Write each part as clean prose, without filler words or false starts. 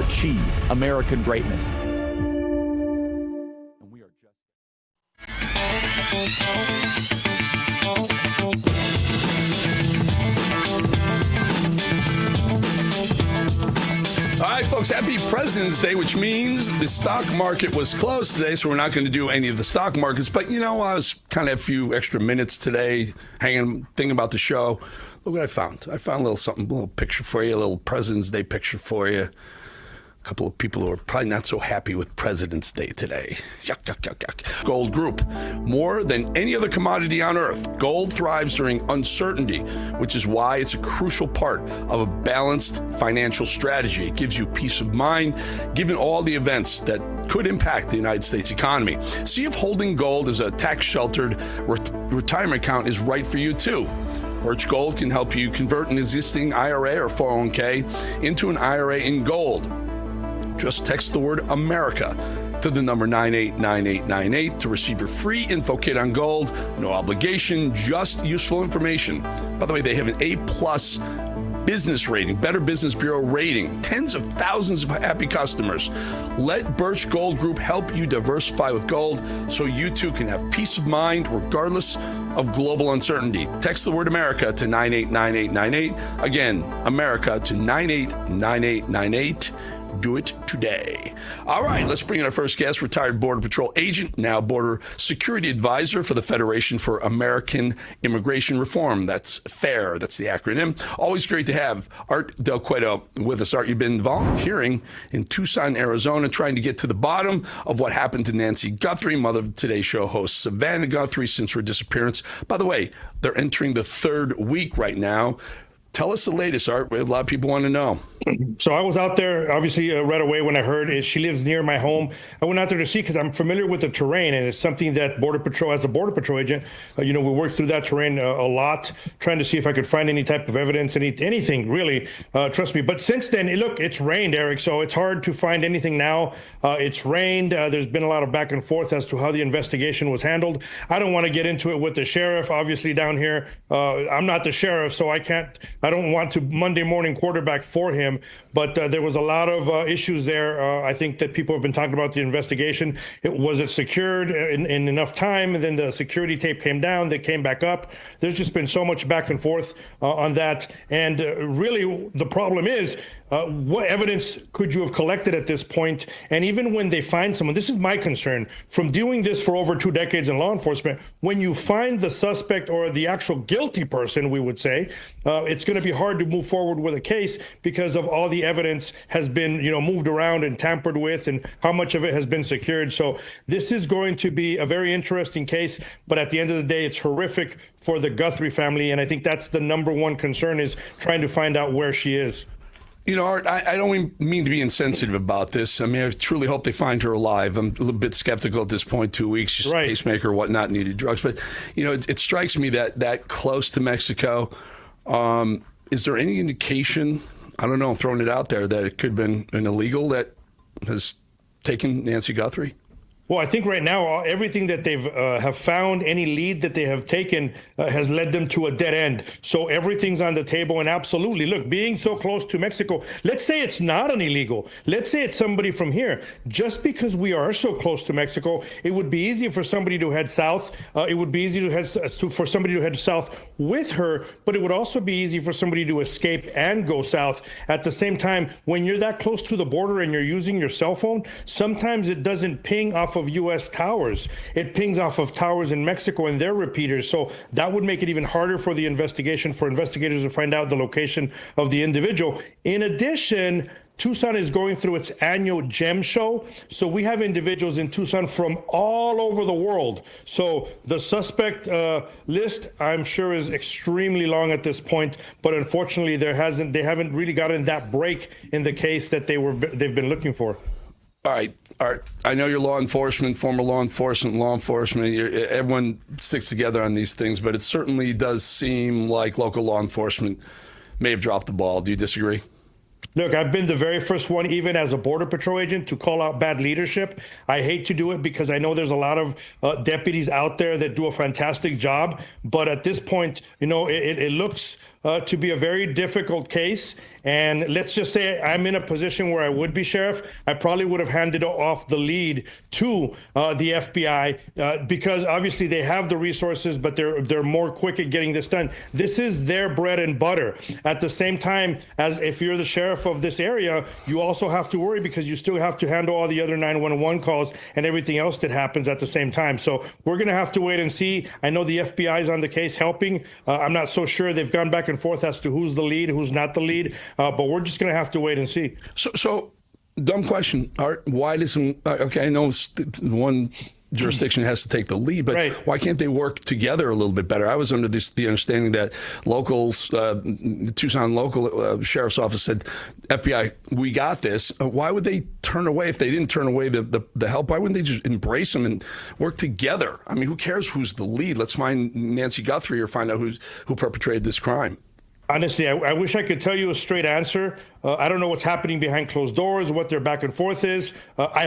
achieve American greatness. And we are All right, folks, happy President's Day, which means the stock market was closed today, so we're not going to do any of the stock markets. But, you know, I was kind of a few extra minutes today thinking about the show. Look what I found. I found a little picture for you, a little President's Day picture for you. A couple of people who are probably not so happy with President's Day today. Yuck, yuck, yuck, yuck. Gold group. More than any other commodity on earth, gold thrives during uncertainty, which is why it's a crucial part of a balanced financial strategy. It gives you peace of mind, given all the events that could impact the United States economy. See if holding gold as a tax-sheltered retirement account is right for you, too. Birch Gold can help you convert an existing IRA or 401k into an IRA in gold. Just text the word America to the number 989898 to receive your free info kit on gold. No obligation, just useful information. By the way, they have an A+ business rating, Better Business Bureau rating, tens of thousands of happy customers. Let Birch Gold Group help you diversify with gold so you too can have peace of mind regardless of global uncertainty. Text the word America to 989898. Again, America to 989898. Do it today. All right, let's bring in our first guest, retired Border Patrol agent, now Border Security Advisor for the Federation for American Immigration Reform. That's FAIR, that's the acronym. Always great to have Art Del Cueto with us. Art, you've been volunteering in Tucson, Arizona, trying to get to the bottom of what happened to Nancy Guthrie, mother of Today's Show host Savannah Guthrie, since her disappearance. By the way, they're entering the third week right now. Tell us the latest, Art. A lot of people want to know. So I was out there, obviously, right away when I heard it. She lives near my home. I went out there to see because I'm familiar with the terrain, and it's something that Border Patrol, as a Border Patrol agent, we worked through that terrain a lot, trying to see if I could find any type of evidence, anything really. Trust me. But since then, look, it's rained, Eric, so it's hard to find anything now. It's rained. There's been a lot of back and forth as to how the investigation was handled. I don't want to get into it with the sheriff, obviously, down here. I'm not the sheriff, so I don't want to Monday morning quarterback for him, but there was a lot of issues there. I think that people have been talking about the investigation. Was it secured in enough time? And then the security tape came down, they came back up. There's just been so much back and forth on that. And really the problem is, what evidence could you have collected at this point? And even when they find someone, this is my concern, from doing this for over 2 decades in law enforcement, when you find the suspect or the actual guilty person, we would say, it's going to be hard to move forward with a case because of all the evidence has been, moved around and tampered with and how much of it has been secured. So this is going to be a very interesting case, but at the end of the day, it's horrific for the Guthrie family. And I think that's the number one concern, is trying to find out where she is. Art, I don't mean to be insensitive about this. I mean, I truly hope they find her alive. I'm a little bit skeptical at this point. 2 weeks, she's a pacemaker, whatnot, needed drugs. But, it strikes me that close to Mexico, is there any indication, I don't know, I'm throwing it out there, that it could have been an illegal that has taken Nancy Guthrie? Well, I think right now, everything that they've have found, any lead that they have taken has led them to a dead end. So everything's on the table. And absolutely, look, being so close to Mexico, let's say it's not an illegal. Let's say it's somebody from here. Just because we are so close to Mexico, it would be easy for somebody to head south. It would be easy for somebody to head south with her, but it would also be easy for somebody to escape and go south. At the same time, when you're that close to the border and you're using your cell phone, sometimes it doesn't ping off of U.S. towers. It pings off of towers in Mexico and their repeaters. So that would make it even harder for the investigation, for investigators to find out the location of the individual. In addition, Tucson is going through its annual GEM show. So we have individuals in Tucson from all over the world. So the suspect list, I'm sure, is extremely long at this point. But unfortunately, they haven't really gotten that break in the case that they've been looking for. All right. I know you're law enforcement, former law enforcement. Everyone sticks together on these things, but it certainly does seem like local law enforcement may have dropped the ball. Do you disagree? Look, I've been the very first one, even as a Border Patrol agent, to call out bad leadership. I hate to do it because I know there's a lot of deputies out there that do a fantastic job. But at this point, it looks to be a very difficult case. And let's just say I'm in a position where I would be sheriff. I probably would have handed off the lead to the FBI because obviously they have the resources, but they're more quick at getting this done. This is their bread and butter. At the same time, as if you're the sheriff of this area, you also have to worry because you still have to handle all the other 911 calls and everything else that happens at the same time. So we're going to have to wait and see. I know the FBI is on the case helping. I'm not so sure. They've gone back and forth as to who's the lead, who's not the lead. But we're just going to have to wait and see. So dumb question, Art. Why doesn't? Okay, I know one jurisdiction has to take the lead, but right. Why can't they work together a little bit better? I was under the understanding that locals, the Tucson local sheriff's office said, FBI, we got this. Why would they turn away if they didn't turn away the help? Why wouldn't they just embrace them and work together? I mean, who cares who's the lead? Let's find Nancy Guthrie or find out who perpetrated this crime. Honestly, I wish I could tell you a straight answer. I don't know what's happening behind closed doors, what their back and forth is. I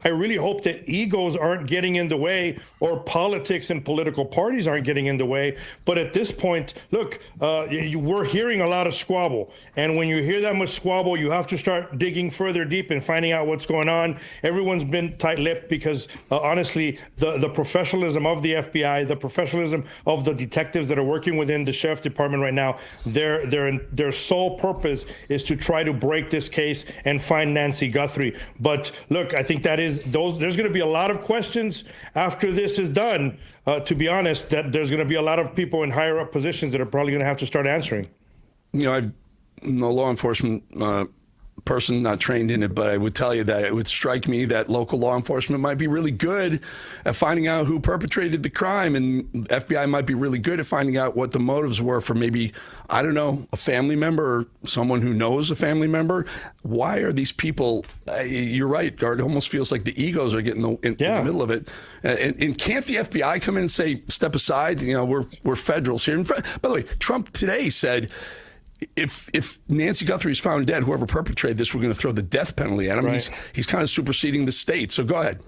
really hope that egos aren't getting in the way or politics and political parties aren't getting in the way. But at this point, look, we're hearing a lot of squabble. And when you hear that much squabble, you have to start digging further deep and finding out what's going on. Everyone's been tight-lipped because, honestly, the professionalism of the FBI, the professionalism of the detectives that are working within the sheriff's department right now, their sole purpose is to try to break this case and find Nancy Guthrie. But look, I think there's going to be a lot of questions after this is done. To be honest, that there's going to be a lot of people in higher up positions that are probably going to have to start answering. I'm no law enforcement person, not trained in it, but I would tell you that it would strike me that local law enforcement might be really good at finding out who perpetrated the crime, and FBI might be really good at finding out what the motives were for maybe, I don't know, a family member or someone who knows a family member. Why are these people, you're right, Gard, it almost feels like the egos are getting in the middle of it. And can't the FBI come in and say, step aside, we're federals here. And by the way, Trump today said, if Nancy Guthrie is found dead, whoever perpetrated this, we're going to throw the death penalty at him. Right. He's kind of superseding the state. So go ahead.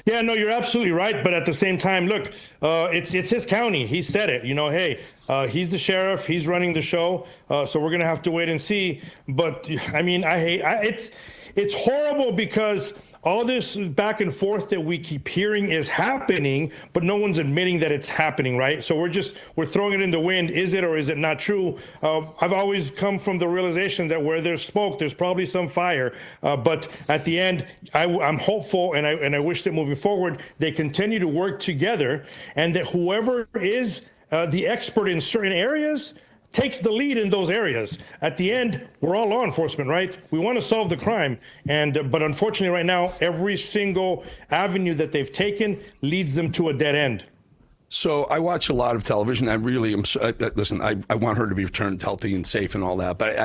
Yeah, no, you're absolutely right. But at the same time, look, it's his county. He said it. Hey, he's the sheriff. He's running the show. So we're going to have to wait and see. But I mean, it's horrible because all this back and forth that we keep hearing is happening, but no one's admitting that it's happening, right? So we're throwing it in the wind. Is it or is it not true? I've always come from the realization that where there's smoke, there's probably some fire. But at the end, I'm hopeful, and I wish that moving forward, they continue to work together, and that whoever is the expert in certain areas takes the lead in those areas. At the end, we're all law enforcement, right? We want to solve the crime, but unfortunately right now, every single avenue that they've taken leads them to a dead end. So I watch a lot of television. I really am. Listen, I want her to be returned healthy and safe and all that. But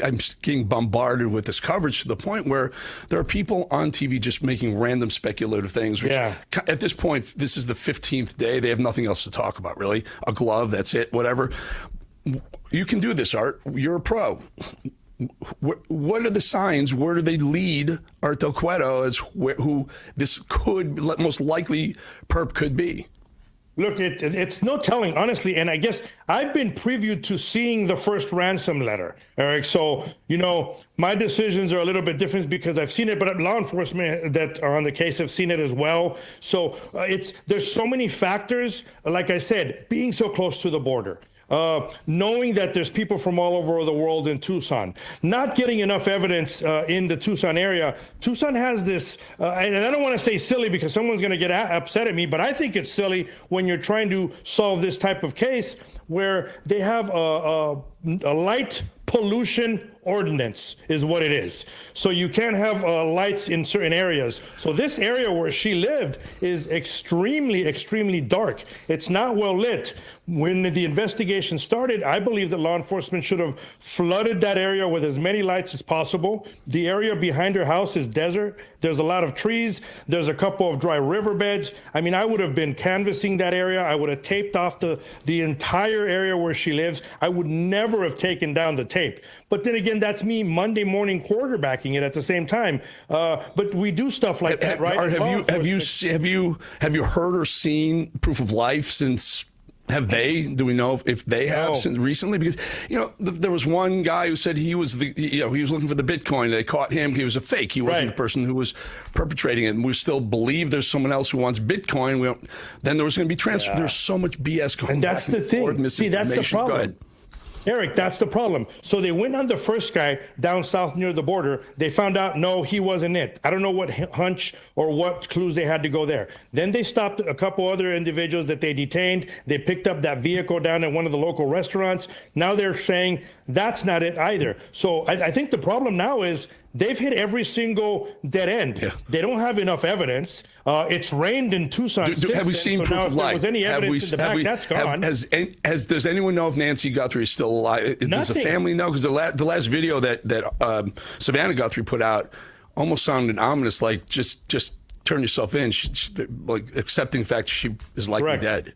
I'm getting bombarded with this coverage to the point where there are people on TV just making random speculative things. Which at this point, this is the 15th day. They have nothing else to talk about, really. A glove, that's it, whatever. You can do this, Art. You're a pro. What are the signs? Where do they lead Art Del Cueto as who this most likely perp could be? Look, it's no telling, honestly, and I guess I've been previewed to seeing the first ransom letter, Eric. So, my decisions are a little bit different because I've seen it, but law enforcement that are on the case have seen it as well. So there's so many factors, like I said, being so close to the border. Knowing that there's people from all over the world in Tucson, not getting enough evidence in the Tucson area. Tucson has this, and I don't want to say silly because someone's going to get upset at me, but I think it's silly when you're trying to solve this type of case where they have a light pollution ordinance is what it is. So you can't have lights in certain areas. So this area where she lived is extremely, extremely dark. It's not well lit. When the investigation started, I believe that law enforcement should have flooded that area with as many lights as possible. The area behind her house is desert. There's a lot of trees. There's a couple of dry riverbeds. I mean, I would have been canvassing that area. I would have taped off the entire area where she lives. I would never have taken down the tape. But then again, then that's me Monday morning quarterbacking it at the same time. But we do stuff like that, right? Art, have you heard or seen Proof of Life since? Have they? Do we know if they have since recently? Because there was one guy who said he was he was looking for the Bitcoin. They caught him. He was a fake. He wasn't the person who was perpetrating it. And we still believe there's someone else who wants Bitcoin. Then there was going to be transfer. There's so much BS going on. And that's the thing. See, that's the problem. Go ahead. Eric, that's the problem. So they went on the first guy down south near the border. They found out, no, he wasn't it. I don't know what hunch or what clues they had to go there. Then they stopped a couple other individuals that they detained. They picked up that vehicle down at one of the local restaurants. Now they're saying that's not it either. So I think the problem now is they've hit every single dead end. Yeah. They don't have enough evidence. It's rained in Tucson. Have we seen Proof of Life? If there was any evidence in the back, that's gone. Does anyone know if Nancy Guthrie is still alive? Does the family know? Because the last video that Savannah Guthrie put out almost sounded ominous, like just turn yourself in, like accepting the fact that she is likely dead.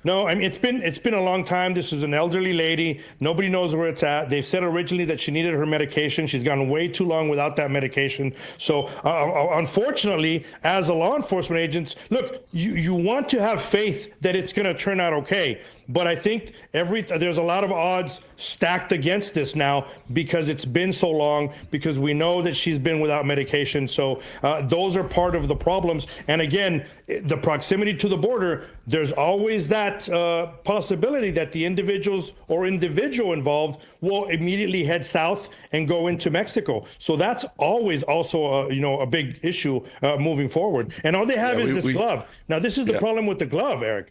No, I mean, it's been a long time. This is an elderly lady. Nobody knows where it's at. They've said originally that she needed her medication. She's gone way too long without that medication. So unfortunately, as a law enforcement agents, look, you want to have faith that it's going to turn out okay. But I think there's a lot of odds stacked against this now because it's been so long, because we know that she's been without medication. So those are part of the problems. And again, the proximity to the border, there's always that possibility that the individual involved will immediately head south and go into Mexico. So that's always also a big issue moving forward. And all they have is this glove. Now, this is the problem with the glove, Eric.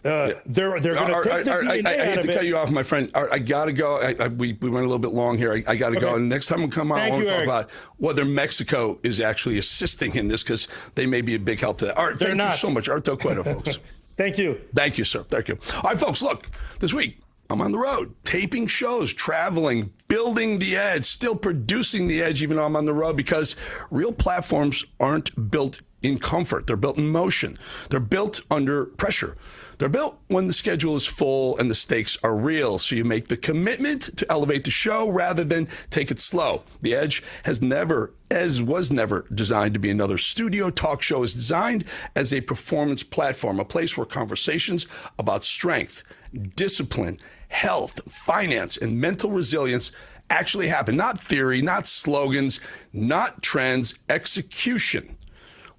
They're going to take the DNA I hate to cut you off, my friend. I got to go. We went a little bit long here. I got to go. And next time we come on, I want to talk about whether Mexico is actually assisting in this, because they may be a big help to that. Art, thank you so much. Art Del Cueto, folks. Thank you. Thank you, sir. Thank you. All right, folks, look, this week I'm on the road, taping shows, traveling, building the edge, still producing the edge, even though I'm on the road, because real platforms aren't built in comfort. They're built in motion. They're built under pressure. They're built when the schedule is full and the stakes are real. So you make the commitment to elevate the show rather than take it slow. The Edge was never designed to be another studio talk show. It's designed as a performance platform, a place where conversations about strength, discipline, health, finance, and mental resilience actually happen. Not theory, not slogans, not trends, execution.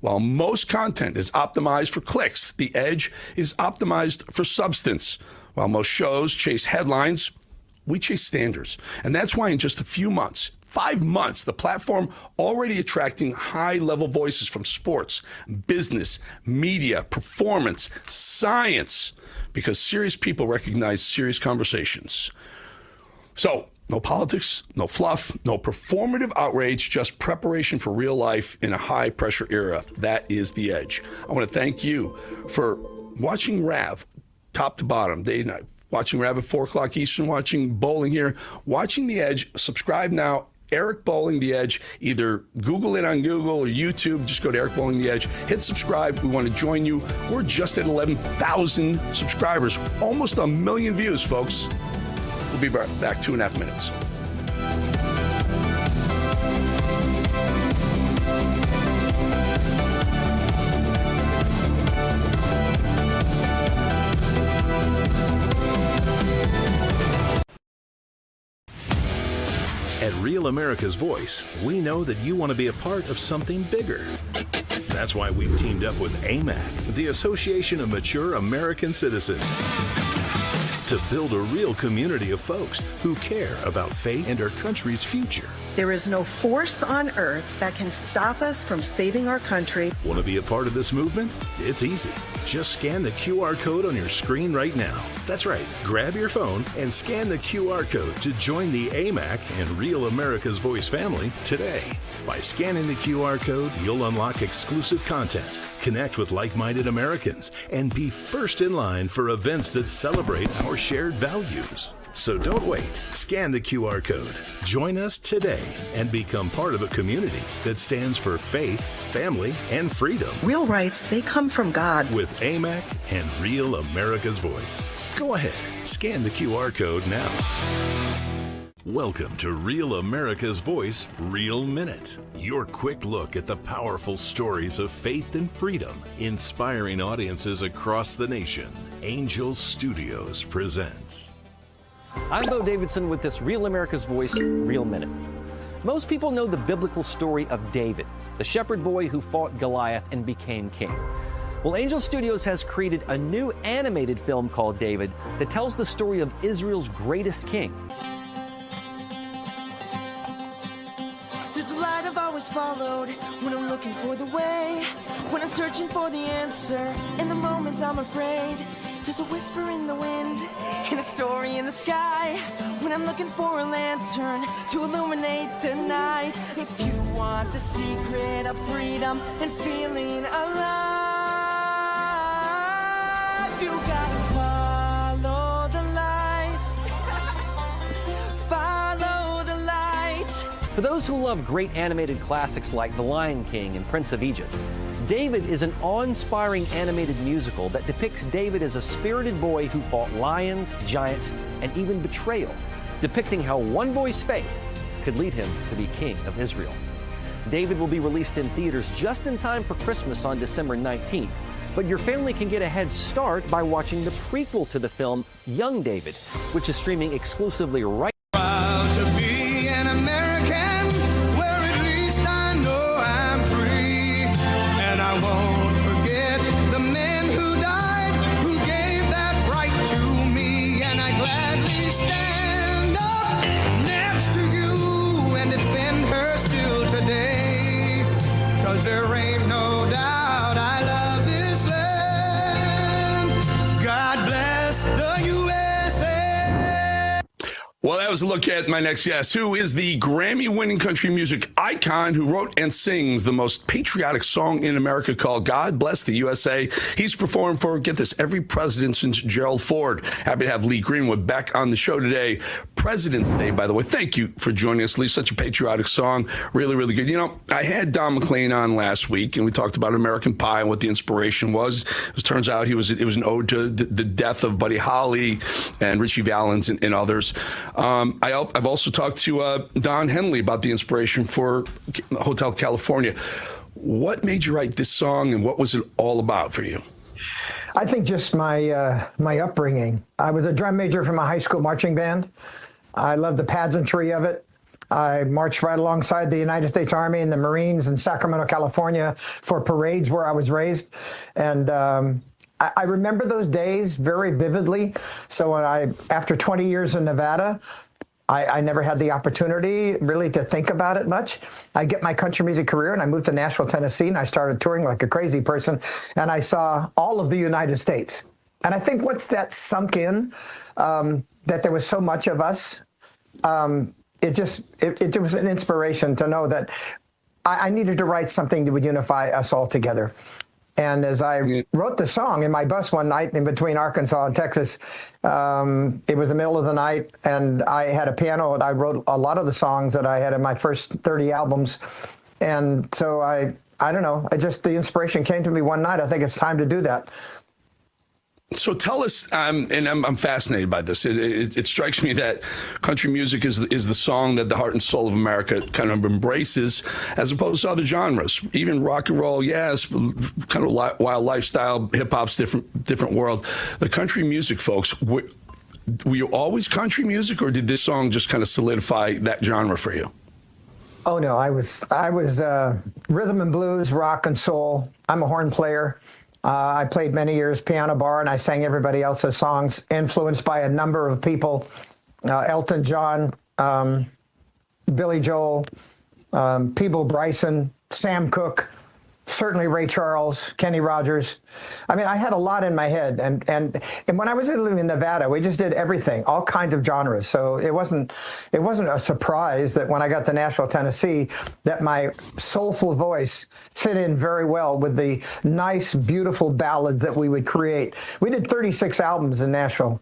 While most content is optimized for clicks, The Edge is optimized for substance. While most shows chase headlines, we chase standards. And that's why in just a few months, 5 months, the platform already attracting high-level voices from sports, business, media, performance, science, because serious people recognize serious conversations. So, no politics, no fluff, no performative outrage, just preparation for real life in a high-pressure era. That is The Edge. I want to thank you for watching Rav, top to bottom, day and night. Watching Rav at 4 o'clock Eastern, watching Bowling here, watching The Edge. Subscribe now. Eric Bowling The Edge. Either Google it on Google or YouTube. Just go to Eric Bowling The Edge. Hit subscribe. We want to join you. We're just at 11,000 subscribers. Almost 1 million views, folks. We'll be back 2.5 minutes. At Real America's Voice, we know that you want to be a part of something bigger. That's why we've teamed up with AMAC, the Association of Mature American Citizens, to build a real community of folks who care about faith and our country's future. There is no force on earth that can stop us from saving our country. Want to be a part of this movement? It's easy. Just scan the QR code on your screen right now. That's right. Grab your phone and scan the QR code to join the AMAC and Real America's Voice family today. By scanning the QR code, you'll unlock exclusive content, connect with like-minded Americans, and be first in line for events that celebrate our shared values. So don't wait. Scan the QR code. Join us today and become part of a community that stands for faith, family, and freedom. Real rights, they come from God. With AMAC and Real America's Voice. Go ahead. Scan the QR code now. Welcome to Real America's Voice, Real Minute. Your quick look at the powerful stories of faith and freedom, inspiring audiences across the nation. Angel Studios presents. I'm Bo Davidson with this Real America's Voice, Real Minute. Most people know the biblical story of David, the shepherd boy who fought Goliath and became king. Well, Angel Studios has created a new animated film called David that tells the story of Israel's greatest king. There's a light I've always followed when I'm looking for the way, when I'm searching for the answer, in the moments I'm afraid. There's a whisper in the wind and a story in the sky, when I'm looking for a lantern to illuminate the night. If you want the secret of freedom and feeling alive, you gotta follow the light. Follow the light. For those who love great animated classics like The Lion King and Prince of Egypt, David is an awe-inspiring animated musical that depicts David as a spirited boy who fought lions, giants, and even betrayal, depicting how one boy's faith could lead him to be king of Israel. David will be released in theaters just in time for Christmas on December 19th, but your family can get a head start by watching the prequel to the film, Young David, which is streaming exclusively right now. Proud to be an American, where at least I know I'm free. And I won't forget the men who died, who gave that right to me. And I gladly stand up next to you and defend her still today. 'Cause there ain't no doubt I love this land. God bless the USA. Well, that was a look at my next guest, who is the Grammy-winning country music icon who wrote and sings the most patriotic song in America called God Bless the USA. He's performed for, get this, every president since Gerald Ford. Happy to have Lee Greenwood back on the show today. President's Day, by the way. Thank you for joining us, Lee. Such a patriotic song. Really, really good. You know, I had Don McLean on last week, and we talked about American Pie and what the inspiration was. It turns out it was an ode to the death of Buddy Holly and Richie Valens and others. I've also talked to Don Henley about the inspiration for Hotel California. What made you write this song, and what was it all about for you? I think just my my upbringing. I was a drum major for my high school marching band. I loved the pageantry of it. I marched right alongside the United States Army and the Marines in Sacramento, California for parades where I was raised. And I remember those days very vividly. So when after 20 years in Nevada, I never had the opportunity really to think about it much. I get my country music career and I moved to Nashville, Tennessee, and I started touring like a crazy person. And I saw all of the United States. And I think once that sunk in, that there was so much of us, it was an inspiration to know that I needed to write something that would unify us all together. And as I wrote the song in my bus one night in between Arkansas and Texas, it was the middle of the night, and I had a piano, and I wrote a lot of the songs that I had in my first 30 albums. And so I don't know, the inspiration came to me one night. I think it's time to do that. So tell us, and I'm fascinated by this. It strikes me that country music is the song that the heart and soul of America kind of embraces, as opposed to other genres. Even rock and roll, yes, kind of wild lifestyle, hip hop's different world. The country music folks, were you always country music, or did this song just kind of solidify that genre for you? Oh no, I was rhythm and blues, rock and soul. I'm a horn player. I played many years piano bar, and I sang everybody else's songs, influenced by a number of people, Elton John, Billy Joel, Peeble Bryson, Sam Cooke, certainly Ray Charles, Kenny Rogers. I mean, I had a lot in my head, and when I was living in Nevada, we just did everything, all kinds of genres. So it wasn't a surprise that when I got to Nashville, Tennessee, that my soulful voice fit in very well with the nice, beautiful ballads that we would create. We did 36 albums in Nashville.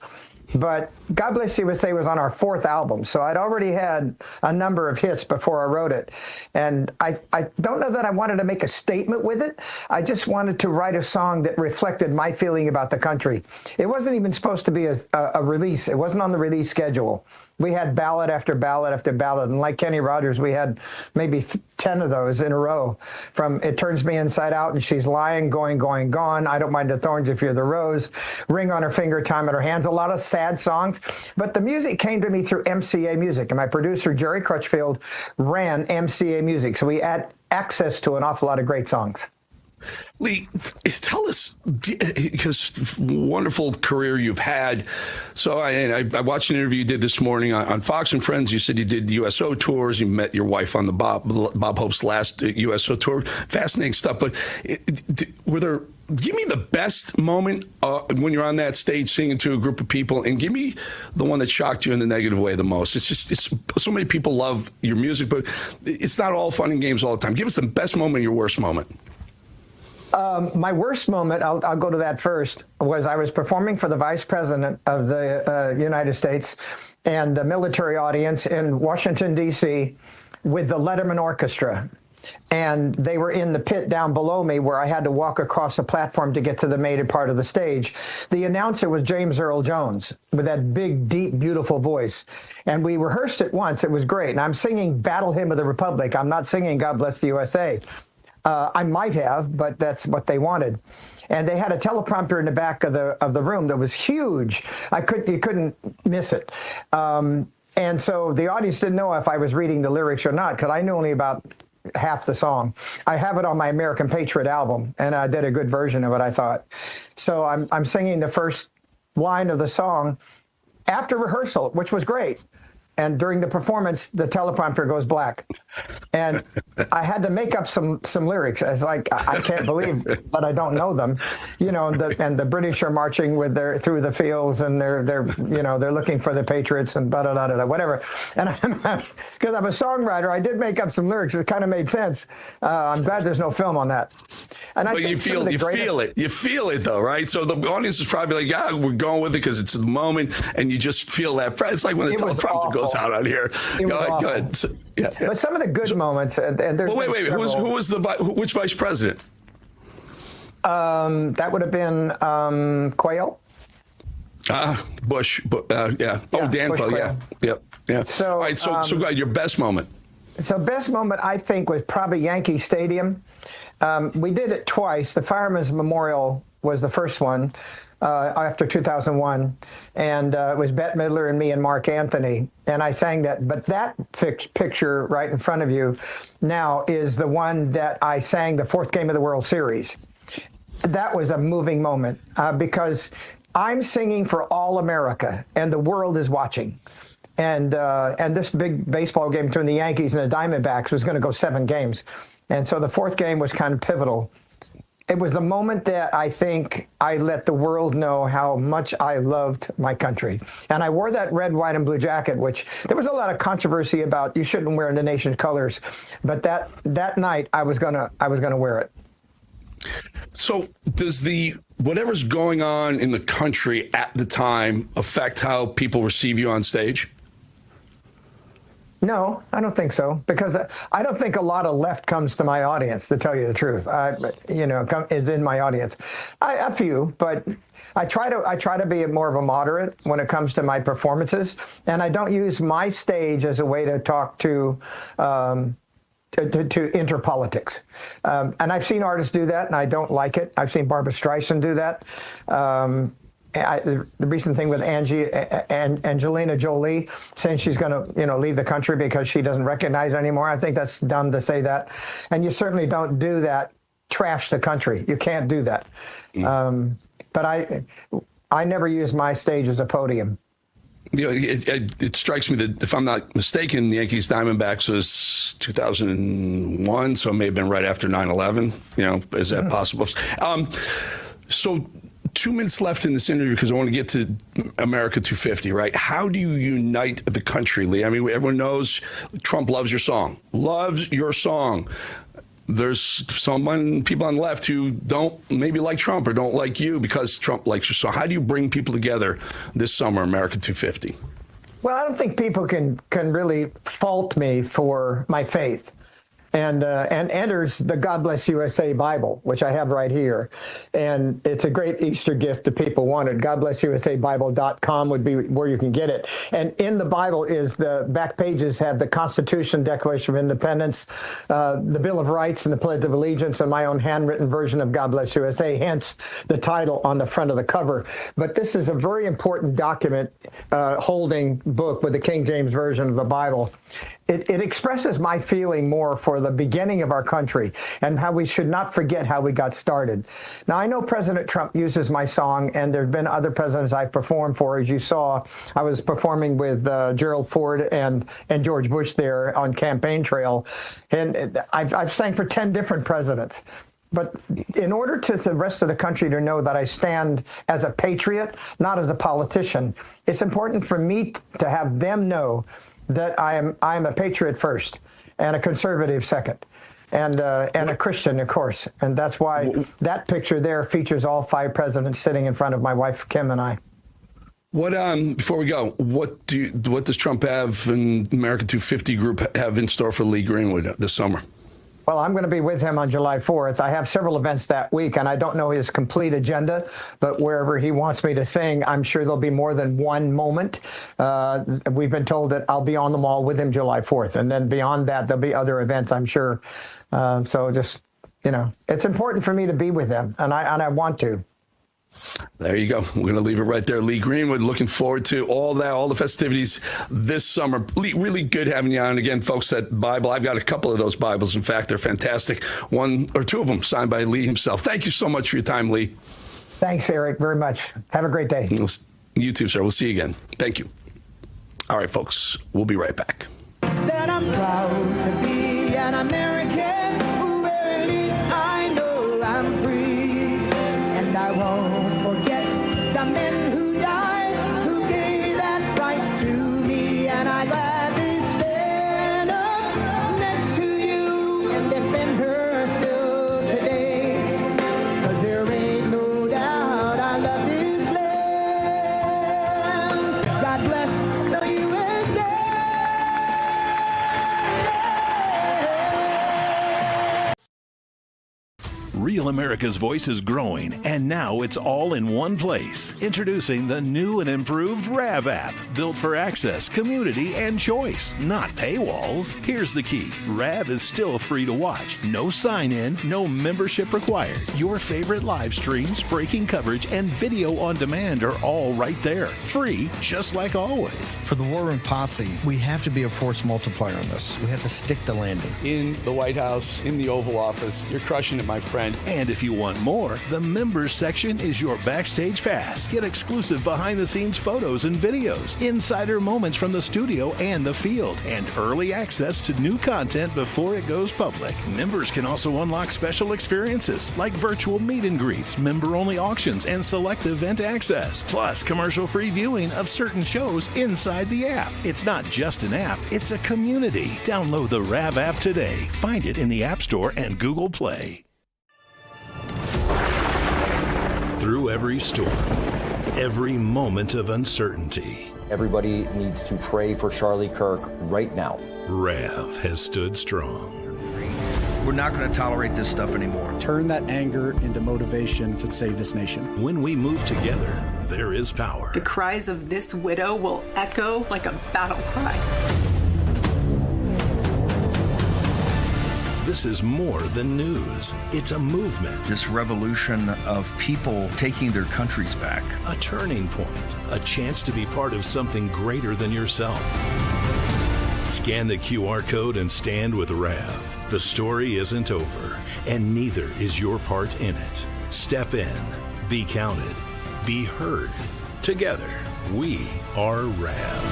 But God Bless USA was on our 4th album, so I'd already had a number of hits before I wrote it. And I don't know that I wanted to make a statement with it. I just wanted to write a song that reflected my feeling about the country. It wasn't even supposed to be a release. It wasn't on the release schedule. We had ballad after ballad after ballad, and like Kenny Rogers, we had maybe 10 of those in a row, from It Turns Me Inside Out and She's Lying, Going, Going, Gone, I Don't Mind the Thorns If You're the Rose, Ring on Her Finger, Time in Her Hands, a lot of sad songs. But the music came to me through MCA Music, and my producer, Jerry Crutchfield, ran MCA Music, so we had access to an awful lot of great songs. Lee, tell us, because wonderful career you've had. So I watched an interview you did this morning on Fox and Friends. You said you did USO tours. You met your wife on the Bob Hope's last USO tour. Fascinating stuff. But give me the best moment when you're on that stage singing to a group of people, and give me the one that shocked you in the negative way the most. It's so many people love your music, but it's not all fun and games all the time. Give us the best moment and your worst moment. My worst moment, I'll go to that first, was I was performing for the Vice President of the United States and the military audience in Washington, D.C. with the Letterman Orchestra. And they were in the pit down below me, where I had to walk across a platform to get to the main part of the stage. The announcer was James Earl Jones, with that big, deep, beautiful voice. And we rehearsed it once. It was great. And I'm singing Battle Hymn of the Republic. I'm not singing God Bless the USA. I might have, but that's what they wanted. And they had a teleprompter in the back of the room that was huge. You couldn't miss it. And so the audience didn't know if I was reading the lyrics or not, because I knew only about half the song. I have it on my American Patriot album, and I did a good version of it, I thought. So I'm singing the first line of the song after rehearsal, which was great. And during the performance, the teleprompter goes black. And I had to make up some lyrics. I was like, I can't believe that I don't know them. You know, and the British are marching with through the fields, and they're looking for the Patriots and whatever. And because I'm a songwriter, I did make up some lyrics. It kind of made sense. I'm glad there's no film on that. And but you feel it though, right? So the audience is probably like, yeah, we're going with it because it's the moment, and you just feel that. It's like when the teleprompter goes out on here. Go ahead. So, yeah. But some of the good moments, and there's wait. Who was which vice president? That would have been Quayle. Bush. Yeah. Oh, Dan Bush Quayle. Yeah. So, all right. So go ahead. Your best moment. So best moment, I think, was probably Yankee Stadium. We did it twice. The Fireman's Memorial was the first one after 2001, and it was Bette Midler and me and Mark Anthony, and I sang that. But that picture right in front of you now is the one that I sang the 4th game of the World Series. That was a moving moment because I'm singing for all America, and the world is watching. And this big baseball game between the Yankees and the Diamondbacks was going to go 7 games. And so the 4th game was kind of pivotal. It was the moment that I think I let the world know how much I loved my country. And I wore that red, white, and blue jacket, which there was a lot of controversy about. You shouldn't wear the nation's colors. But that night, I was gonna wear it. So does whatever's going on in the country at the time affect how people receive you on stage? No, I don't think so, because I don't think a lot of left comes to my audience, to tell you the truth. Is in my audience. A few, but I try to be more of a moderate when it comes to my performances, and I don't use my stage as a way to talk to enter politics. And I've seen artists do that, and I don't like it. I've seen Barbra Streisand do that. The recent thing with Angelina Jolie saying she's going to, leave the country because she doesn't recognize it anymore. I think that's dumb to say that. And you certainly don't do that, trash the country. You can't do that. But I never use my stage as a podium. It strikes me that, if I'm not mistaken, the Yankees Diamondbacks was 2001, so it may have been right after 9/11. Is that possible? So 2 minutes left in this interview because I want to get to America 250, right? How do you unite the country, Lee? I mean, everyone knows Trump loves your song. there's some people on the left who don't maybe like Trump or don't like you because Trump likes you. So how do you bring people together this summer, America 250? Well, I don't think people can really fault me for my faith. And enters the God Bless USA Bible, which I have right here. And it's a great Easter gift if people want it. GodBlessUSABible.com would be where you can get it. And in the Bible is the back pages have the Constitution, Declaration of Independence, the Bill of Rights, and the Pledge of Allegiance, and my own handwritten version of God Bless USA, hence the title on the front of the cover. But this is a very important document holding book with the King James Version of the Bible. It expresses my feeling more for the beginning of our country and how we should not forget how we got started. Now, I know President Trump uses my song, and there have been other presidents I've performed for. As you saw, I was performing with Gerald Ford and George Bush there on campaign trail. And I've sang for 10 different presidents. But in order to the rest of the country to know that I stand as a patriot, not as a politician, it's important for me to have them know that I'm a patriot first, and a conservative second, and a Christian, of course. And that's why that picture there features all 5 presidents sitting in front of my wife, Kim, and I. What before we go, what does Trump have and America 250 group have in store for Lee Greenwood this summer? Well, I'm going to be with him on July 4th. I have several events that week, and I don't know his complete agenda, but wherever he wants me to sing, I'm sure there'll be more than one moment. We've been told that I'll be on the mall with him July 4th, and then beyond that, there'll be other events, I'm sure. So just, it's important for me to be with him, and I want to. There you go. We're going to leave it right there. Lee Greenwood, looking forward to all the festivities this summer. Lee, really good having you on. Again, folks, that Bible, I've got a couple of those Bibles. In fact, they're fantastic. 1 or 2 of them signed by Lee himself. Thank you so much for your time, Lee. Thanks, Eric, very much. Have a great day. You too, sir. We'll see you again. Thank you. All right, folks, we'll be right back. That I'm proud to be an American, where at least I know I'm free, and I won't forget the men who died, who gave that right to me, and I gladly stand up next to you and defend her still today, 'cause there ain't no doubt I love this land. God bless the USA. Real America's Voice is growing, and now it's all in one place. Introducing the new and improved RAV app, built for access, community, and choice, not paywalls. Here's the key. RAV is still free to watch. No sign-in, no membership required. Your favorite live streams, breaking coverage, and video on demand are all right there. Free, just like always. For the War Room Posse, we have to be a force multiplier on this. We have to stick the landing. In the White House, in the Oval Office, you're crushing it, my friend. And if you want more, the members section is your backstage pass. Get exclusive behind-the-scenes photos and videos, insider moments from the studio and the field, and early access to new content before it goes public. Members can also unlock special experiences like virtual meet and greets, member-only auctions, and select event access, plus commercial-free viewing of certain shows inside the app. It's not just an app, it's a community. Download the RAV app today. Find it in the App Store and Google Play. Through every storm, every moment of uncertainty, everybody needs to pray for Charlie Kirk right now. RAV has stood strong. We're not going to tolerate this stuff anymore. Turn that anger into motivation to save this nation. When we move together, there is power. The cries of this widow will echo like a battle cry. This is more than news. It's a movement. This revolution of people taking their countries back. A turning point. A chance to be part of something greater than yourself. Scan the QR code and stand with RAV. The story isn't over, and neither is your part in it. Step in. Be counted. Be heard. Together, we are RAV.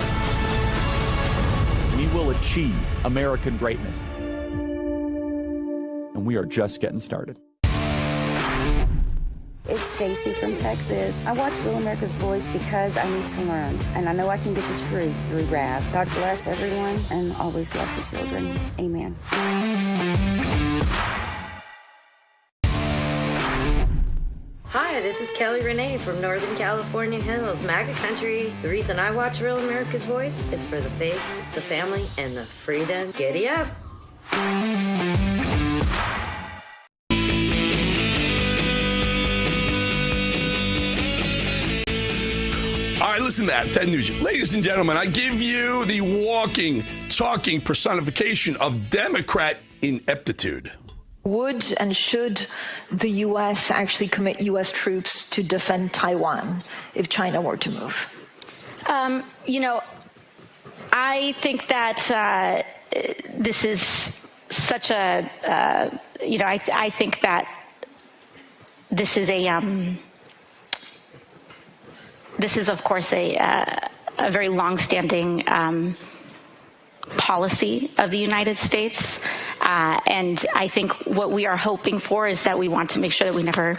We will achieve American greatness. And we are just getting started. It's Stacy from Texas. I watch Real America's Voice because I need to learn, and I know I can get the truth through RAV. God bless everyone, and always love the children. Amen. Hi, this is Kelly Renee from Northern California Hills, MAGA country. The reason I watch Real America's Voice is for the faith, the family, and the freedom. Giddy up. All right, listen to that, Ted Nugent. Ladies and gentlemen, I give you the walking, talking personification of Democrat ineptitude. Would and should the U.S. actually commit U.S. troops to defend Taiwan if China were to move? I think that this is such a, I think that this is this is, of course, a very longstanding policy of the United States. And I think what we are hoping for is that we want to make sure that we never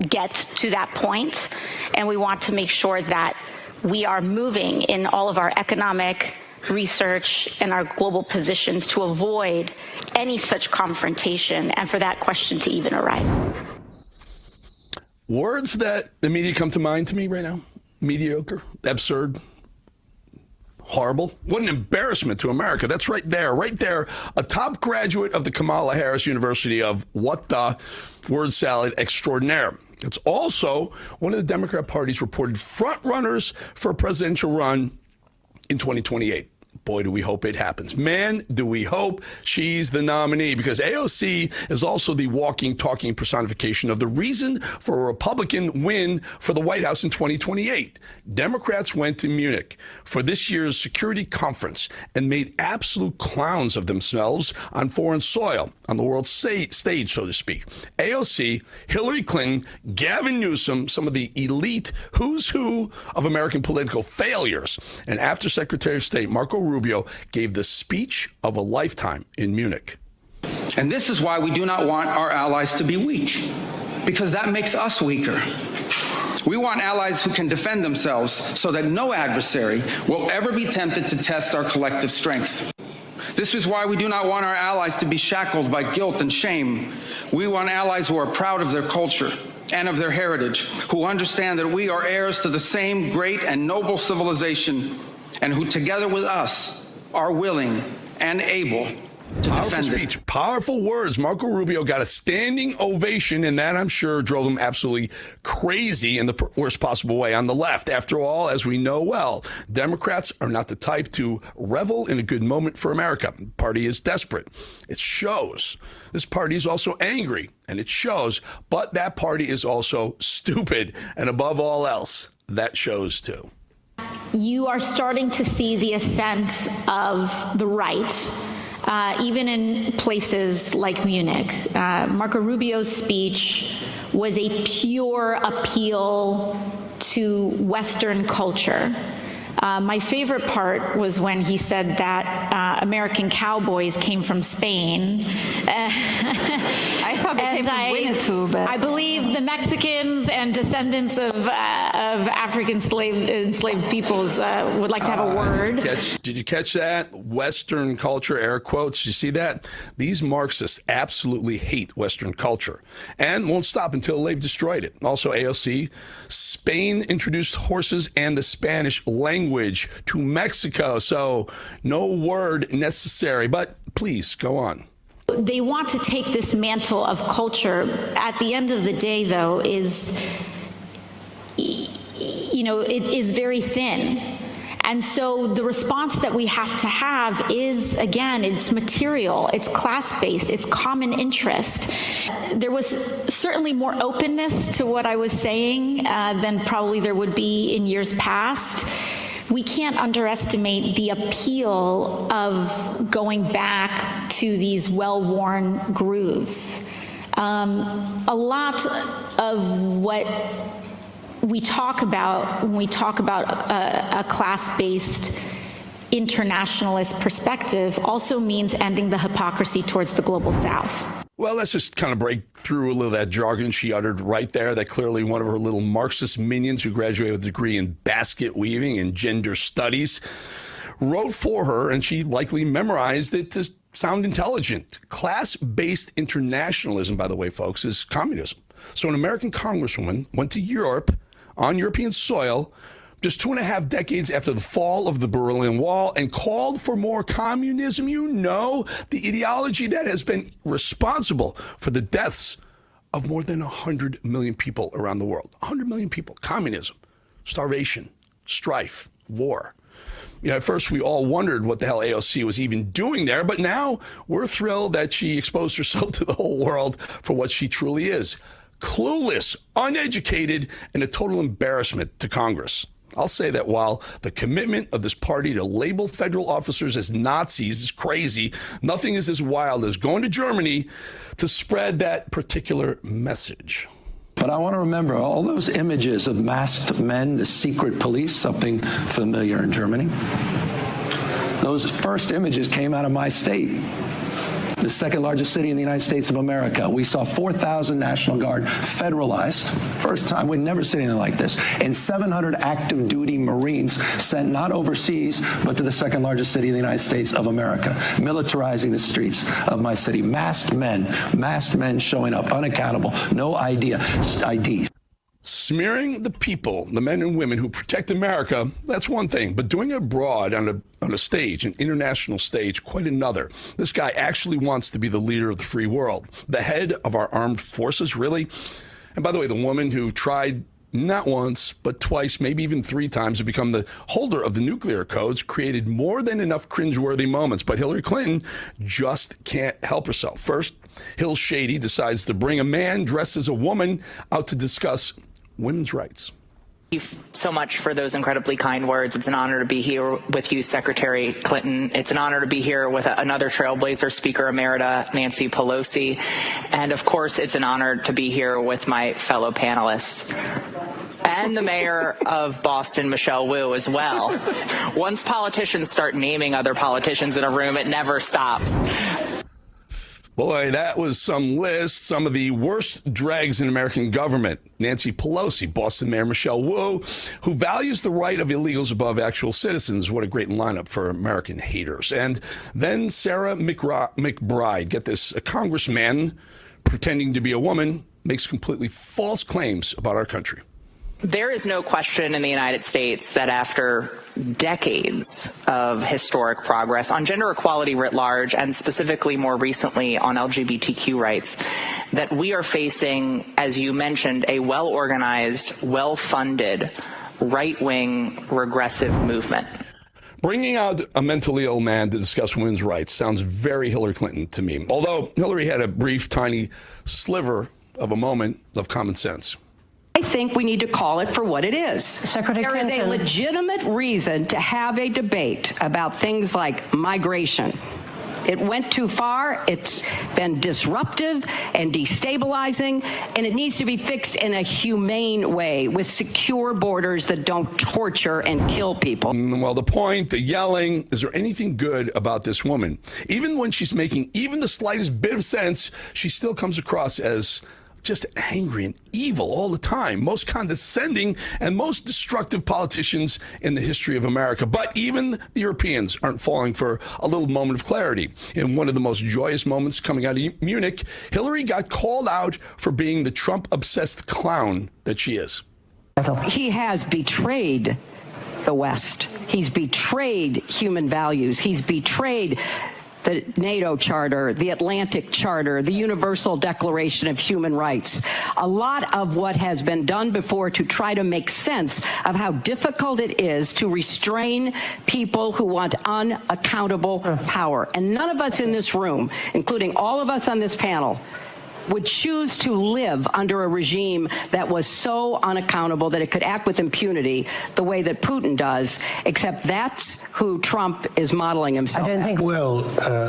get to that point. And we want to make sure that we are moving in all of our economic research and our global positions to avoid any such confrontation and for that question to even arise. Words that the media come to mind to me right now. Mediocre, absurd, horrible. What an embarrassment to America. That's right there, a top graduate of the Kamala Harris University of what the word salad extraordinaire. It's also one of the Democrat Party's reported front runners for a presidential run in 2028. Boy, do we hope it happens. Man, do we hope she's the nominee, because AOC is also the walking, talking personification of the reason for a Republican win for the White House in 2028. Democrats went to Munich for this year's security conference and made absolute clowns of themselves on foreign soil, on the world stage, so to speak. AOC, Hillary Clinton, Gavin Newsom, some of the elite who's who of American political failures. And after Secretary of State Marco Rubio gave the speech of a lifetime in Munich. And this is why we do not want our allies to be weak, because that makes us weaker. We want allies who can defend themselves so that no adversary will ever be tempted to test our collective strength. This is why we do not want our allies to be shackled by guilt and shame. We want allies who are proud of their culture and of their heritage, who understand that we are heirs to the same great and noble civilization, and who together with us are willing and able to defend it. Powerful words. Marco Rubio got a standing ovation, and that, I'm sure, drove him absolutely crazy in the worst possible way on the left. After all, as we know well, Democrats are not the type to revel in a good moment for America. The party is desperate. It shows. This party is also angry, and it shows. But that party is also stupid, and above all else, that shows too. You are starting to see the ascent of the right, even in places like Munich. Marco Rubio's speech was a pure appeal to Western culture. My favorite part was when he said that American cowboys came from Spain. I thought they came from Winnetou, but I believe the Mexicans and descendants of African enslaved peoples would like to have a word. Did you catch that? Western culture, air quotes. You see that? These Marxists absolutely hate Western culture and won't stop until they've destroyed it. Also, AOC, Spain introduced horses and the Spanish language to Mexico, so no word necessary. But please, go on. They want to take this mantle of culture. At the end of the day, though, it is very thin. And so the response that we have to have is, again, it's material, it's class-based, it's common interest. There was certainly more openness to what I was saying than probably there would be in years past. We can't underestimate the appeal of going back to these well-worn grooves. A lot of what we talk about when we talk about a class-based internationalist perspective also means ending the hypocrisy towards the global South. Well, let's just kind of break through a little of that jargon she uttered right there, that clearly one of her little Marxist minions who graduated with a degree in basket weaving and gender studies wrote for her, and she likely memorized it to sound intelligent. Class-based internationalism, by the way, folks, is communism. So an American congresswoman went to Europe on European soil just 2.5 decades after the fall of the Berlin Wall and called for more communism. You know, the ideology that has been responsible for the deaths of more than 100 million people around the world. 100 million people. Communism, starvation, strife, war. You know, at first we all wondered what the hell AOC was even doing there, but now we're thrilled that she exposed herself to the whole world for what she truly is. Clueless, uneducated, and a total embarrassment to Congress. I'll say that while the commitment of this party to label federal officers as Nazis is crazy, nothing is as wild as going to Germany to spread that particular message. But I want to remember all those images of masked men, the secret police, something familiar in Germany. Those first images came out of my state, the second largest city in the United States of America. We saw 4,000 National Guard federalized. First time, we'd never seen anything like this. And 700 active duty Marines sent not overseas, but to the second largest city in the United States of America, militarizing the streets of my city. Masked men showing up, unaccountable, no IDs. Smearing the people, the men and women who protect America, that's one thing. But doing it abroad on a stage, an international stage, quite another. This guy actually wants to be the leader of the free world, the head of our armed forces, really. And by the way, the woman who tried not once, but twice, maybe even 3 times to become the holder of the nuclear codes created more than enough cringeworthy moments. But Hillary Clinton just can't help herself. First, Hill Shady decides to bring a man dressed as a woman out to discuss women's rights. Thank you so much for those incredibly kind words. It's an honor to be here with you, Secretary Clinton. It's an honor to be here with another trailblazer, Speaker Emerita Nancy Pelosi. And of course, it's an honor to be here with my fellow panelists. And the mayor of Boston, Michelle Wu, as well. Once politicians start naming other politicians in a room, it never stops. Boy, that was some list. Some of the worst dregs in American government. Nancy Pelosi, Boston Mayor Michelle Wu, who values the right of illegals above actual citizens. What a great lineup for American haters. And then Sarah McBride, get this, a congressman pretending to be a woman, makes completely false claims about our country. There is no question in the United States that after decades of historic progress on gender equality writ large, and specifically more recently on LGBTQ rights, that we are facing, as you mentioned, a well-organized, well-funded, right-wing regressive movement. Bringing out a mentally ill man to discuss women's rights sounds very Hillary Clinton to me, although Hillary had a brief, tiny sliver of a moment of common sense. I think we need to call it for what it is. Secretary There is a legitimate reason to have a debate about things like migration. It went too far, it's been disruptive and destabilizing, and it needs to be fixed in a humane way with secure borders that don't torture and kill people. Well, the point, the yelling, is there anything good about this woman? Even when she's making even the slightest bit of sense, she still comes across as just angry and evil all the time, most condescending and most destructive politicians in the history of America. But even the Europeans aren't falling for a little moment of clarity. In one of the most joyous moments coming out of Munich, Hillary got called out for being the Trump-obsessed clown that she is. He has betrayed the West. He's betrayed human values. He's betrayed the NATO Charter, the Atlantic Charter, the Universal Declaration of Human Rights. A lot of what has been done before to try to make sense of how difficult it is to restrain people who want unaccountable power. And none of us in this room, including all of us on this panel, would choose to live under a regime that was so unaccountable that it could act with impunity the way that Putin does, except that's who Trump is modeling himself. Well,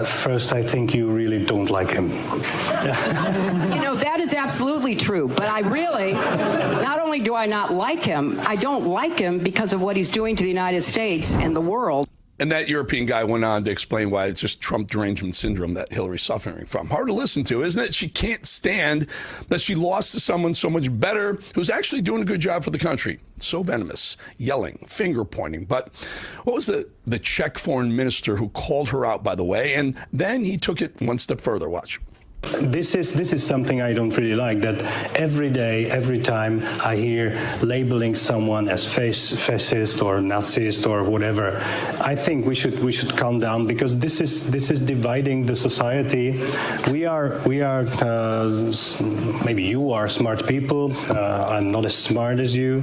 first, I think you really don't like him. You know, that is absolutely true, but I really, not only do I not like him, I don't like him because of what he's doing to the United States and the world. And that European guy went on to explain why it's just Trump derangement syndrome that Hillary's suffering from. Hard to listen to, isn't it? She can't stand that she lost to someone so much better who's actually doing a good job for the country. So venomous, yelling, finger pointing. But what was the Czech foreign minister who called her out, by the way? And then he took it one step further. Watch. This is something I don't really like, that every day, every time I hear labeling someone as fascist or Nazist or whatever, I think we should calm down, because this is dividing the society. We are maybe you are smart people. I'm not as smart as you,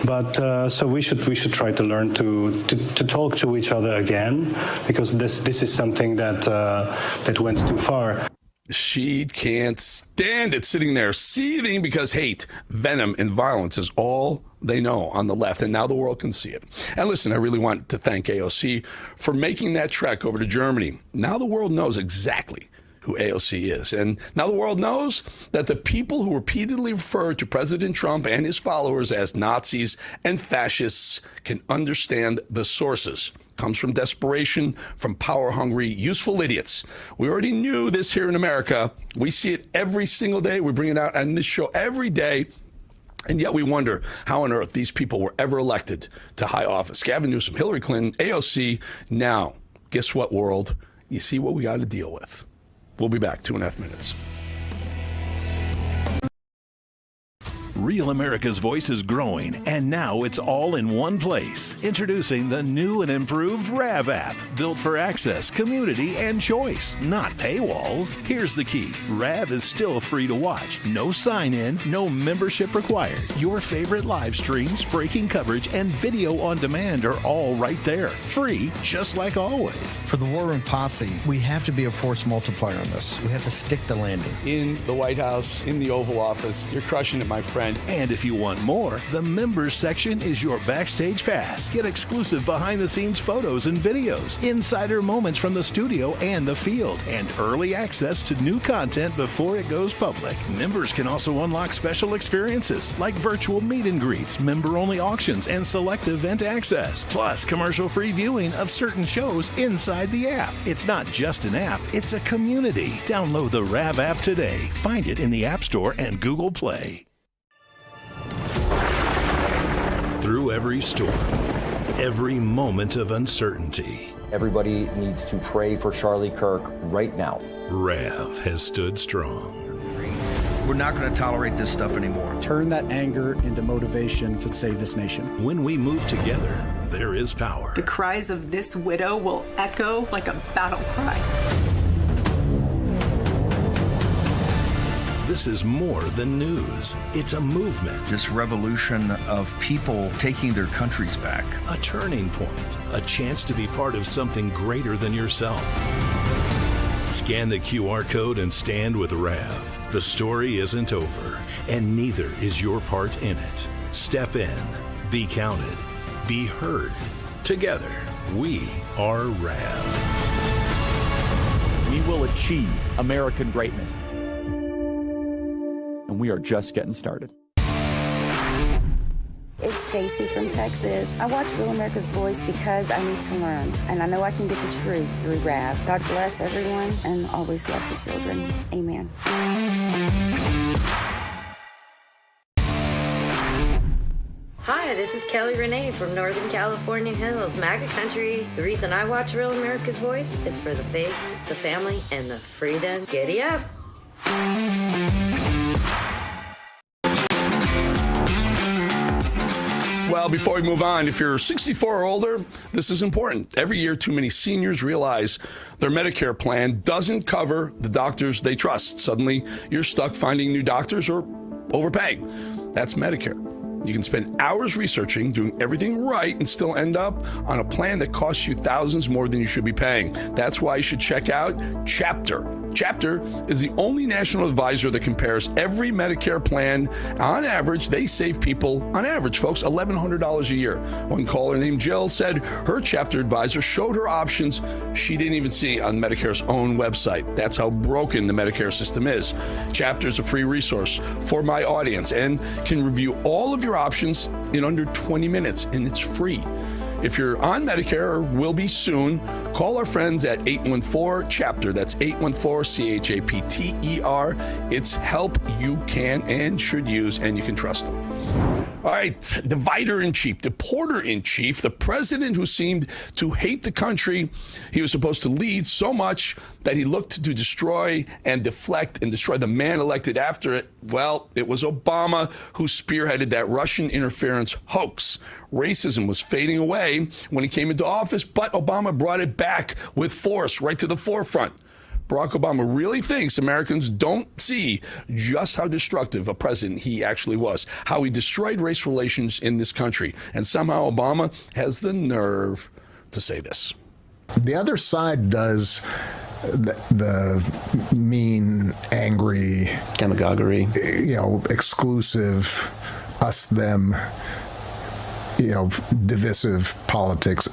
but so we should try to learn to talk to each other again, because this is something that went too far. She can't stand it, sitting there seething because hate, venom, and violence is all they know on the left, and now the world can see it. And listen, I really want to thank AOC for making that trek over to Germany. Now the world knows exactly who AOC is. And now the world knows that the people who repeatedly refer to President Trump and his followers as Nazis and fascists can understand the sources. Comes from desperation, from power-hungry, useful idiots. We already knew this here in America. We see it every single day. We bring it out on this show every day. And yet we wonder how on earth these people were ever elected to high office. Gavin Newsom, Hillary Clinton, AOC. Now, guess what, world? You see what we got to deal with. We'll be back 2.5 minutes. Real America's Voice is growing, and now it's all in one place. Introducing the new and improved RAV app, built for access, community, and choice, not paywalls. Here's the key. RAV is still free to watch. No sign-in, no membership required. Your favorite live streams, breaking coverage, and video on demand are all right there. Free, just like always. For the War Room Posse, we have to be a force multiplier on this. We have to stick the landing. In the White House, in the Oval Office, you're crushing it, my friend. And if you want more, the members section is your backstage pass. Get exclusive behind-the-scenes photos and videos, insider moments from the studio and the field, and early access to new content before it goes public. Members can also unlock special experiences like virtual meet and greets, member-only auctions, and select event access, plus commercial-free viewing of certain shows inside the app. It's not just an app, it's a community. Download the RAV app today. Find it in the App Store and Google Play. Through every storm, every moment of uncertainty, everybody needs to pray for Charlie Kirk right now. RAV has stood strong. We're not going to tolerate this stuff anymore. Turn that anger into motivation to save this nation. When we move together, there is power. The cries of this widow will echo like a battle cry. This is more than news. It's a movement. This revolution of people taking their countries back. A turning point. A chance to be part of something greater than yourself. Scan the QR code and stand with RAV. The story isn't over, and neither is your part in it. Step in. Be counted. Be heard. Together, we are RAV. We will achieve American greatness. And we are just getting started. It's Stacy from Texas. I watch Real America's Voice because I need to learn, and I know I can get the truth through RAV. God bless everyone, and always love the children. Amen. Hi, this is Kelly Renee from Northern California Hills, MAGA country. The reason I watch Real America's Voice is for the faith, the family, and the freedom. Giddy up! Well, before we move on, if you're 64 or older, this is important. Every year, too many seniors realize their Medicare plan doesn't cover the doctors they trust. Suddenly, you're stuck finding new doctors or overpaying. That's Medicare. You can spend hours researching, doing everything right, and still end up on a plan that costs you thousands more than you should be paying. That's why you should check out Chapter. Chapter is the only national advisor that compares every Medicare plan. On average, they save people, on average, folks, $1,100 a year. One caller named Jill said her Chapter advisor showed her options she didn't even see on Medicare's own website. That's how broken the Medicare system is. Chapter is a free resource for my audience and can review all of your options in under 20 minutes, and it's free. If you're on Medicare or will be soon, call our friends at 814-CHAPTER. That's 814-CHAPTER. It's help you can and should use, and you can trust them. All right, divider-in-chief, deporter-in-chief, the president who seemed to hate the country he was supposed to lead so much that he looked to destroy and deflect and destroy the man elected after it. Well, it was Obama who spearheaded that Russian interference hoax. Racism was fading away when he came into office, but Obama brought it back with force right to the forefront. Barack Obama really thinks Americans don't see just how destructive a president he actually was, how he destroyed race relations in this country. And somehow Obama has the nerve to say this. The other side does the mean, angry, demagoguery, exclusive, us, them, divisive politics.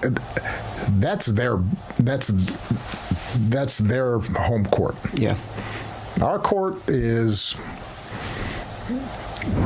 That's their home court. Yeah. Our court is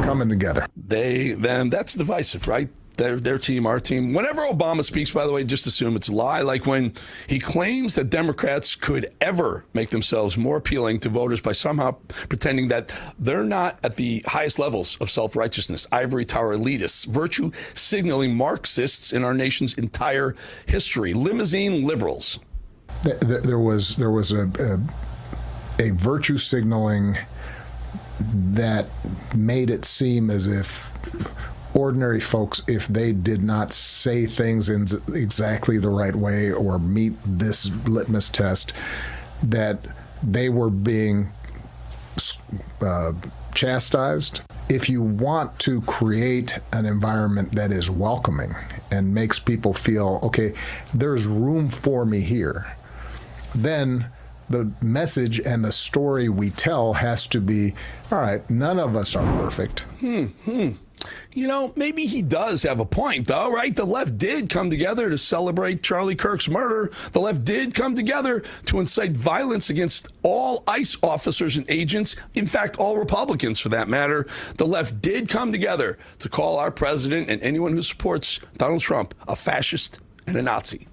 coming together. That's divisive, right? Their team, our team. Whenever Obama speaks, by the way, just assume it's a lie. Like when he claims that Democrats could ever make themselves more appealing to voters by somehow pretending that they're not at the highest levels of self-righteousness, ivory tower elitists, virtue signaling Marxists in our nation's entire history, limousine liberals. There was a virtue signaling that made it seem as if ordinary folks, if they did not say things in exactly the right way or meet this litmus test, that they were being chastised. If you want to create an environment that is welcoming and makes people feel, okay, there's room for me here, then the message and the story we tell has to be, all right, none of us are perfect. Maybe he does have a point, though, right? The left did come together to celebrate Charlie Kirk's murder. The left did come together to incite violence against all ICE officers and agents. In fact, all Republicans, for that matter. The left did come together to call our president and anyone who supports Donald Trump a fascist and a Nazi.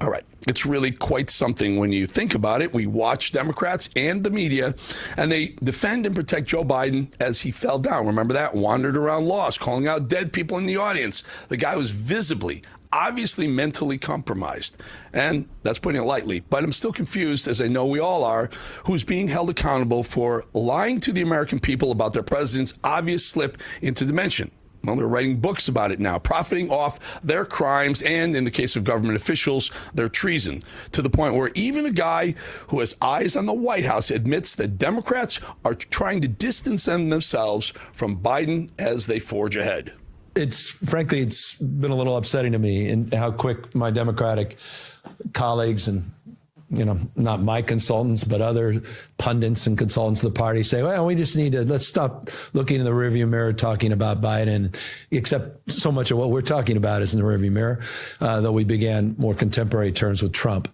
All right. It's really quite something when you think about it. We watch Democrats and the media, and they defend and protect Joe Biden as he fell down. Remember that? Wandered around lost, calling out dead people in the audience. The guy was visibly, obviously mentally compromised. And that's putting it lightly. But I'm still confused, as I know we all are, who's being held accountable for lying to the American people about their president's obvious slip into dementia. Well, they're writing books about it now, profiting off their crimes and, in the case of government officials, their treason, to the point where even a guy who has eyes on the White House admits that Democrats are trying to distance themselves from Biden as they forge ahead. Frankly, it's been a little upsetting to me in how quick my Democratic colleagues and not my consultants, but other pundits and consultants of the party say, well, we just let's stop looking in the rearview mirror talking about Biden, except so much of what we're talking about is in the rearview mirror, though we began more contemporary terms with Trump.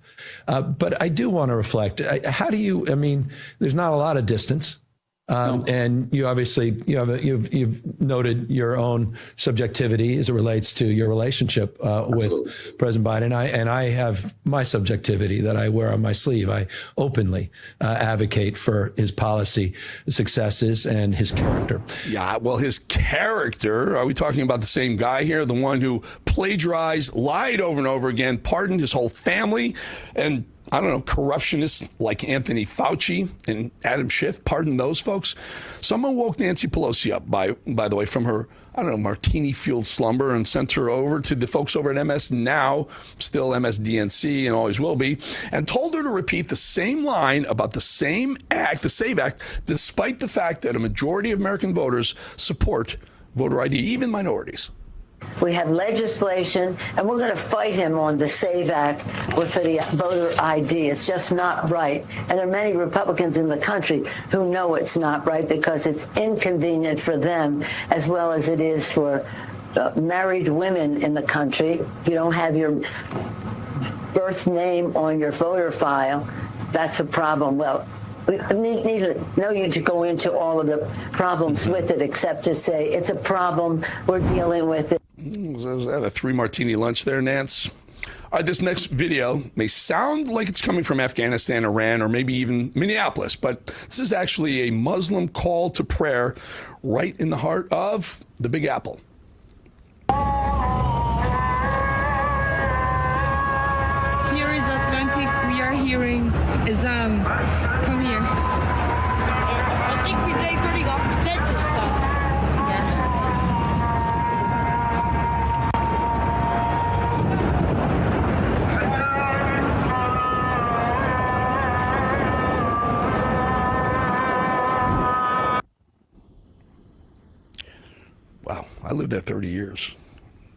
But I do want to reflect. There's not a lot of distance. And you obviously, you've noted your own subjectivity as it relates to your relationship with President Biden. And I have my subjectivity that I wear on my sleeve. I openly advocate for his policy successes and his character. Yeah, well, his character, are we talking about the same guy here? The one who plagiarized, lied over and over again, pardoned his whole family, and corruptionists like Anthony Fauci and Adam Schiff, pardon those folks. Someone woke Nancy Pelosi up, by the way, from her, martini-fueled slumber and sent her over to the folks over at MS Now, still MSDNC and always will be, and told her to repeat the same line about the same act, the SAVE Act, despite the fact that a majority of American voters support voter ID, even minorities. We have legislation, and we're going to fight him on the SAVE Act for the voter ID. It's just not right. And there are many Republicans in the country who know it's not right because it's inconvenient for them as well as it is for married women in the country. You don't have your birth name on your voter file. That's a problem. Well, we need no need to go into all of the problems with it, except to say it's a problem. We're dealing with it. Was that a 3 martini lunch there, Nance? All right, this next video may sound like it's coming from Afghanistan, Iran, or maybe even Minneapolis, but this is actually a Muslim call to prayer right in the heart of the Big Apple. Here is Atlantic. We are hearing Azan. Come here. I think we're taking off the fences stuff. Wow, I lived there 30 years.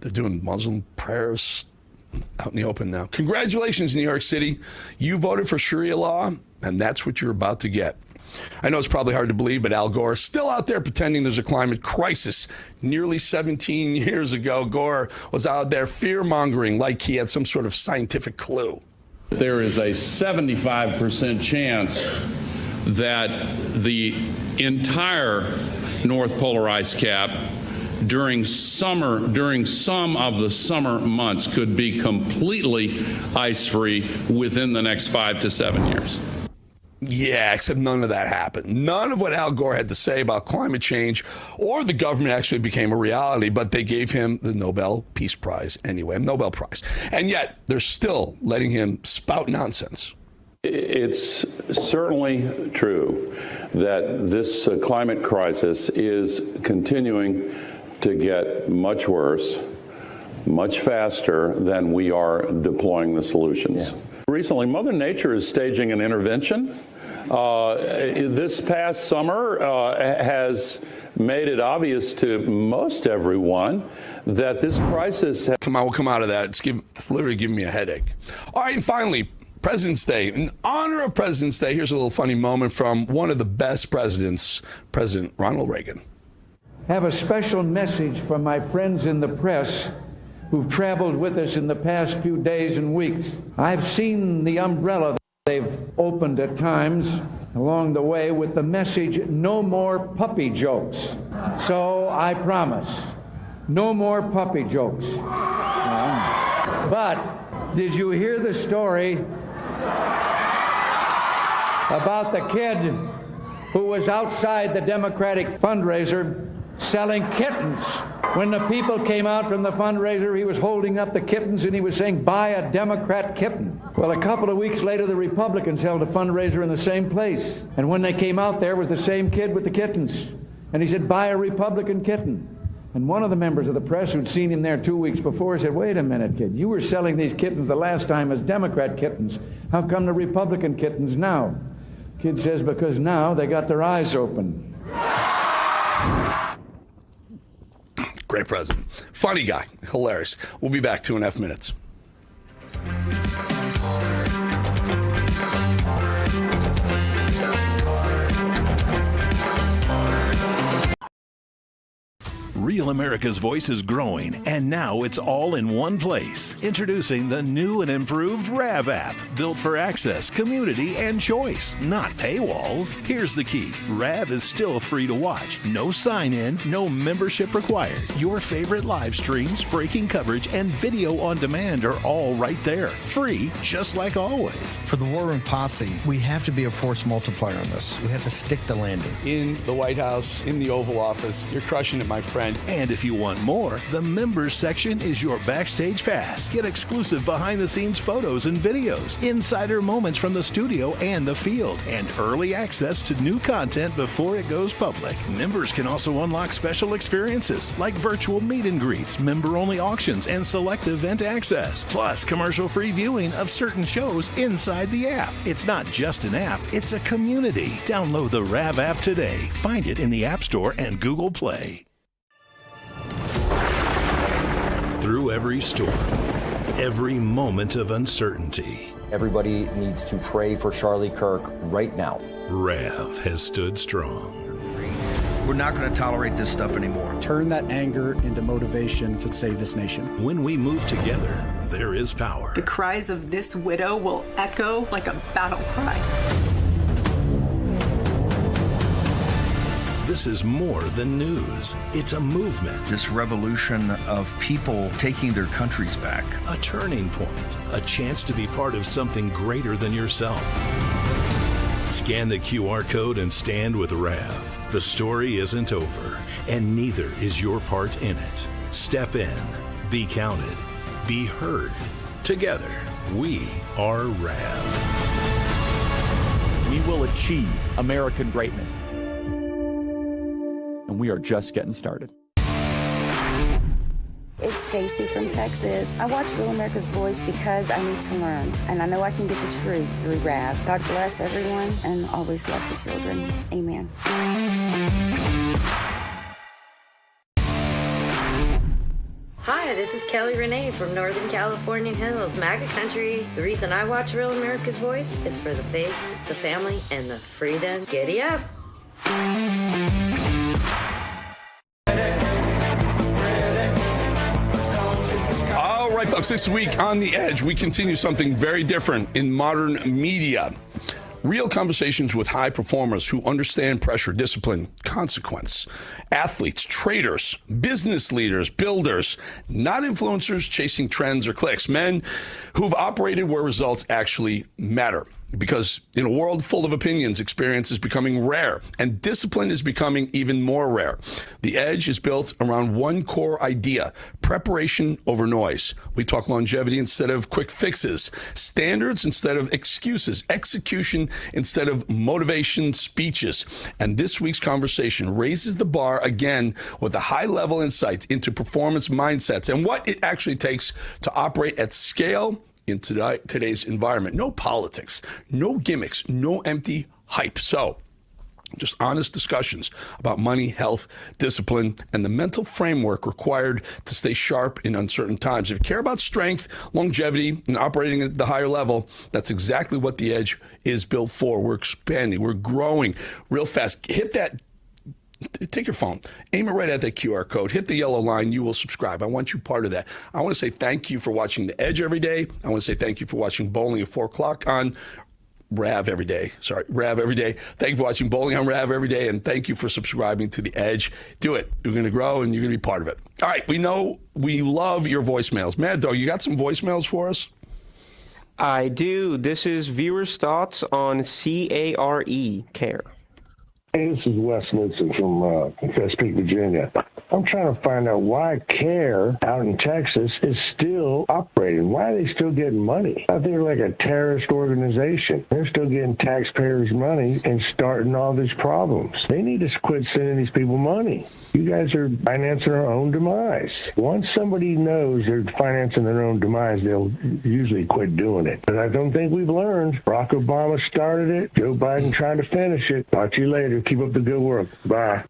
They're doing Muslim prayers out in the open now. Congratulations, New York City. You voted for Sharia law, and that's what you're about to get. I know it's probably hard to believe, but Al Gore is still out there pretending there's a climate crisis. Nearly 17 years ago, Gore was out there fear-mongering like he had some sort of scientific clue. There is a 75% chance that the entire North Polar ice cap during some of the summer months could be completely ice-free within the next 5 to 7 years. Yeah, except none of that happened. None of what Al Gore had to say about climate change or the government actually became a reality, but they gave him the Nobel Peace Prize anyway, Nobel Prize. And yet, they're still letting him spout nonsense. It's certainly true that this climate crisis is continuing to get much worse, much faster than we are deploying the solutions. Yeah. Recently, Mother Nature is staging an intervention. This past summer has made it obvious to most everyone that this crisis... Come on, we'll come out of that. It's literally giving me a headache. All right, and finally, President's Day. In honor of President's Day, here's a little funny moment from one of the best presidents, President Ronald Reagan. I have a special message from my friends in the press who've traveled with us in the past few days and weeks. I've seen the umbrella that they've opened at times along the way with the message, no more puppy jokes. So I promise, no more puppy jokes. But did you hear the story about the kid who was outside the Democratic fundraiser selling kittens? When the people came out from the fundraiser, he was holding up the kittens and he was saying, buy a Democrat kitten. Well, a couple of weeks later, the Republicans held a fundraiser in the same place. And when they came out, there was the same kid with the kittens. And he said, buy a Republican kitten. And one of the members of the press who'd seen him there 2 weeks before said, wait a minute, kid, you were selling these kittens the last time as Democrat kittens. How come the Republican kittens now? Kid says, because now they got their eyes open. Great president. Funny guy. Hilarious. We'll be back 2.5 minutes. Real America's Voice is growing, and now it's all in one place. Introducing the new and improved RAV app, built for access, community, and choice, not paywalls. Here's the key. RAV is still free to watch. No sign-in, no membership required. Your favorite live streams, breaking coverage, and video on demand are all right there. Free, just like always. For the War Room Posse, we have to be a force multiplier on this. We have to stick the landing. In the White House, in the Oval Office, you're crushing it, my friend. And if you want more, the members section is your backstage pass. Get exclusive behind-the-scenes photos and videos, insider moments from the studio and the field, and early access to new content before it goes public. Members can also unlock special experiences like virtual meet and greets, member-only auctions, and select event access, plus commercial-free viewing of certain shows inside the app. It's not just an app, it's a community. Download the RAV app today. Find it in the App Store and Google Play. Through every storm, every moment of uncertainty, everybody needs to pray for Charlie Kirk right now. RAV has stood strong. We're not going to tolerate this stuff anymore. Turn that anger into motivation to save this nation. When we move together, there is power. The cries of this widow will echo like a battle cry. This is more than news. It's a movement. This revolution of people taking their countries back. A turning point. A chance to be part of something greater than yourself. Scan the QR code and stand with Rav. The story isn't over, and neither is your part in it. Step in. Be counted. Be heard. Together, we are Rav. We will achieve American greatness. And we are just getting started. It's Stacy from Texas. I watch Real America's Voice because I need to learn, and I know I can get the truth through Rav. God bless everyone, and always love the children. Amen. Hi, this is Kelly Renee from Northern California Hills, MAGA country. The reason I watch Real America's Voice is for the faith, the family, and the freedom. Giddy up! All right, folks, this week on The Edge, we continue something very different in modern media. Real conversations with high performers who understand pressure, discipline, consequence. Athletes, traders, business leaders, builders, not influencers chasing trends or clicks. Men who've operated where results actually matter. Because in a world full of opinions, experience is becoming rare, and discipline is becoming even more rare. The Edge is built around one core idea: preparation over noise. We talk longevity instead of quick fixes, standards instead of excuses, execution instead of motivation speeches. And this week's conversation raises the bar again with a high-level insight into performance mindsets and what it actually takes to operate at scale in today's environment. No politics, no gimmicks, no empty hype. So, just honest discussions about money, health, discipline, and the mental framework required to stay sharp in uncertain times. If you care about strength, longevity, and operating at the higher level, that's exactly what The Edge is built for. We're expanding, we're growing real fast. Take your phone, aim it right at that QR code, hit the yellow line, you will subscribe. I want you part of that. I want to say thank you for watching The Edge every day. I want to say thank you for watching Bowling at 4 o'clock on Rav every day. Rav every day. Thank you for watching Bowling on Rav every day, and thank you for subscribing to The Edge. Do it. You're going to grow, and you're going to be part of it. All right, we know we love your voicemails. Mad Dog, you got some voicemails for us? I do. This is viewers' thoughts on care. Hey, this is Wes Woodson from Chesapeake, Virginia. I'm trying to find out why CARE out in Texas is still operating. Why are they still getting money? I think they're like a terrorist organization. They're still getting taxpayers' money and starting all these problems. They need to quit sending these people money. You guys are financing our own demise. Once somebody knows they're financing their own demise, they'll usually quit doing it. But I don't think we've learned. Barack Obama started it. Joe Biden tried to finish it. Talk to you later. Keep up the good work. Bye.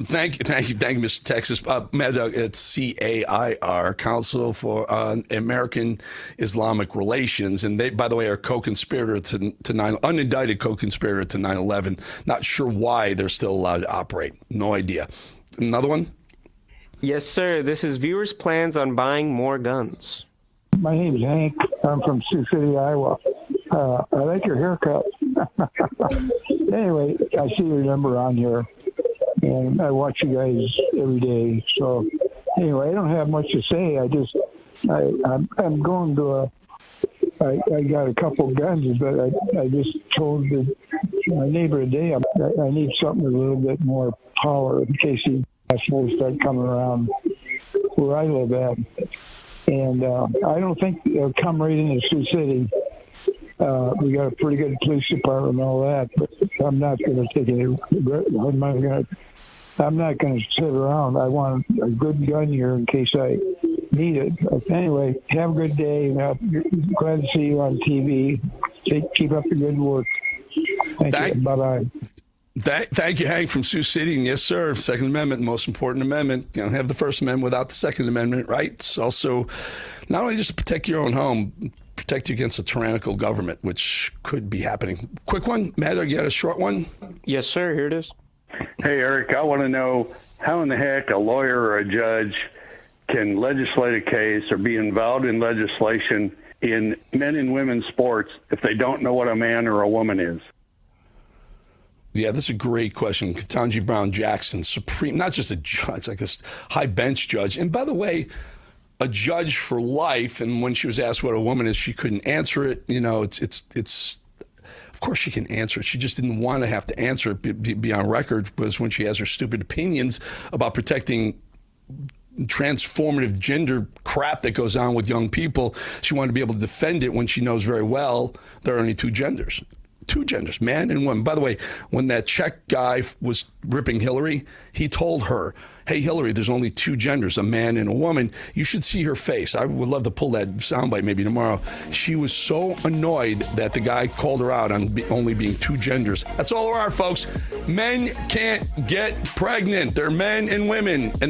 Thank you, Mr. Texas. Mad Dog, it's CAIR, Council for American Islamic Relations, and they, by the way, are co-conspirator to unindicted co-conspirator to 9/11. Not sure why they're still allowed to operate. No idea. Another one? Yes, sir. This is viewers' plans on buying more guns. My name's Hank. I'm from Sioux City, Iowa. I like your haircut. Anyway, I see your number on here, and I watch you guys every day. So anyway, I don't have much to say. I'm going to I got a couple guns, but I just told my neighbor today I need something with a little bit more power in case he will start coming around where I live at. And I don't think they'll come right into Sioux City. We got a pretty good police department and all that, but I'm not going to take it. I'm not going to sit around. I want a good gun here in case I need it. But anyway, have a good day. Glad to see you on TV. Keep up the good work. Thank you. Bye-bye. Thank you, Hank, from Sioux City. And yes, sir, Second Amendment, most important amendment. You don't have the First Amendment without the Second Amendment, right? It's also not only just to protect your own home, protect you against a tyrannical government, which could be happening. Quick one, Matt, you got a short one? Yes, sir, here it is. Hey, Eric, I want to know how in the heck a lawyer or a judge can legislate a case or be involved in legislation in men and women's sports if they don't know what a man or a woman is. Yeah, this is a great question. Ketanji Brown Jackson, Supreme, not just a judge, like a high bench judge. And by the way, a judge for life. And when she was asked what a woman is, she couldn't answer it. You know, it's of course she can answer it. She just didn't want to have to answer it, be on record, was when she has her stupid opinions about protecting transformative gender crap that goes on with young people. She wanted to be able to defend it when she knows very well there are only two genders. Two genders, man and woman. By the way, when that Czech guy was ripping Hillary, he told her, hey, Hillary, there's only two genders, a man and a woman. You should see her face. I would love to pull that soundbite maybe tomorrow. She was so annoyed that the guy called her out on only being two genders. That's all there are, folks. Men can't get pregnant. They're men and women. And